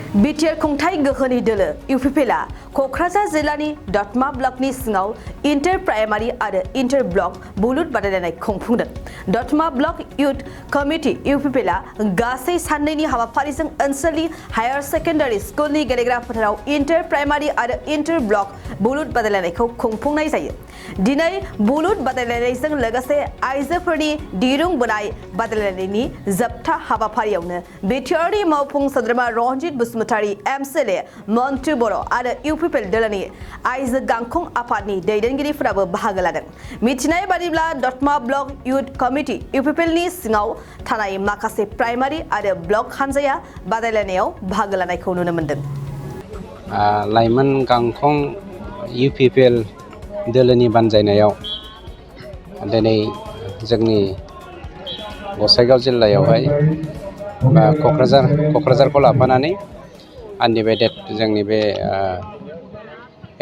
BTR खुंथाय गोहोनि दोलो इउपिपिएलआ क'क्राझार जिल्लानि दतमा ब्लकनि सिङाव इन्टार प्राइमारि आरो इन्टार ब्लक बुलुर बादायलायनाय खुंफुंदों। दतमा ब्लक युथ कमिटि इउपिपिएलआ गासै साननैनि हाबाफारिजों ओनसोलनि हायर सेकेन्डारि स्कुलनि गेलेग्रा फोथाराव इन्टार प्राइमारि आरो इन्टार ब्लक बुलुर बादायलायनायखौ खुंफुंनाय जायो। दिनै बुलुर बादायलायनायजों लोगोसे आइजोफोरनि दिरुं बोनाय बादायलायनायनि जोबथा हाबाफारियावनो बिटिआरनि मावफुं सोद्रोमा रन्जित बसुमतारी, एमसिएलए मन्टु बर' आरो इउपिपिएल दोलोनि आइजो गांखं आफादनि दैदेनगिरिफोराबो बाहागो लागोन। मिथिनाय बादिब्ला दतमा ब्लक युथ कमिटि इउपिपिएलनि सिङाव थानाय माखासे प्राइमारि आरो ब्लक हानजाया बादायलायनायाव बाहागो लानायखौ नुनो मोन्दों। लाइमोन गांखं इउपिपिएल दोलोनि बानजायनायाव दिनै जोंनि गसाइगाव जिल्लायावहाय क'क्राझारखौ लाफानानै आनडिभाइडेड जोंनि बे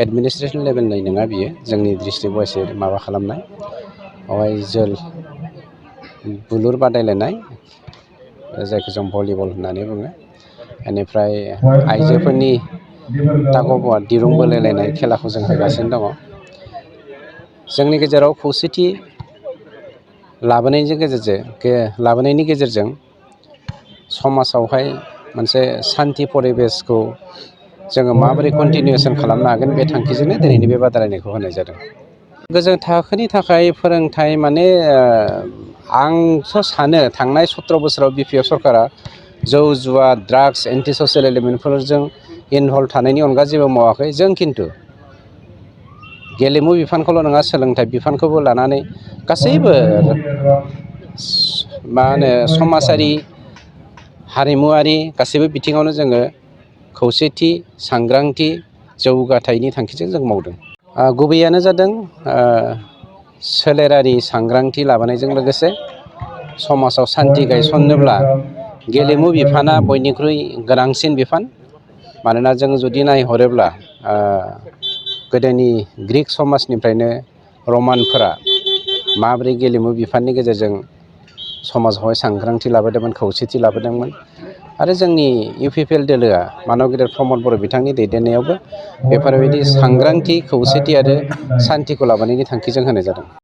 एडमिनिस्ट्रेसन लेभेलनि नङा बियो, जोंनि डिस्ट्रिक्ट वाइस माबा खालामनाय बेवहाय बुलुर बादायलायनाय जायखौ जों भलिबल होननानै बुङो। बेनिफ्राय आइजोफोरनि टाग अफ वार दिरुं बोलायलायनाय खेलाखौ जों होगासिनो दङ। जोंनि गेजेराव खौसेथि लाबोनायनि गेजेरजों समाजावहाय मोनसे सान्थि परिबेसखौ जोङो माबोरै कन्टिनिउसन खालामनो हागोन, बे थांखिजोंनो दिनैनि बे बादायलायनायखौ होनाय जादों। गोजौ थाखोनि थाखाय फोरोंथाय माने आंथ' सानो थांनाय 17 बोसोराव बिपिएफ सरकारा जौ जुवा, ड्राग्स, एन्टि ससियेल एलिमेन्टफोरजों इनभल्भ थानायनि अनगा जेबो मावाखै। जों खिन्थु गेलेमु बिफानखौल' नङा, सोलोंथाइ बिफानखौबो लानानै गासैबो समाजारि हारिमुवारि गासैबो बिथिङावनो जोङो खौसेथि, सांग्रांथि, जौगाथायनि थांखिजों जों मावदों। गुबैयानो जादों सोलेरारि सांग्रांथि लाबोनायजों लोगोसे समाजाव सान्थि गायसननोब्ला गेलेमु बिफाना बयनिख्रुइ गोनांसिन बिफान। मानोना जों जुदि नायहरोब्ला गोदोनि ग्रिक समाजनिफ्रायनो रमानफोरा माबोरै गेलेमु बिफाननि गेजेरजों समाजावहाय सांग्रांथि लाबोदोंमोन, खौसेथि लाबोदोंमोन। आरो जोंनि इउपिपिएल दोलोआ मानब गेदेर प्रमद बर' बिथांनि दैदेननायावबो बेफोरबायदि सांग्रांथि, खौसेथि आरो सान्थिखौ लाबोनायनि थांखिजों होनाय जादों।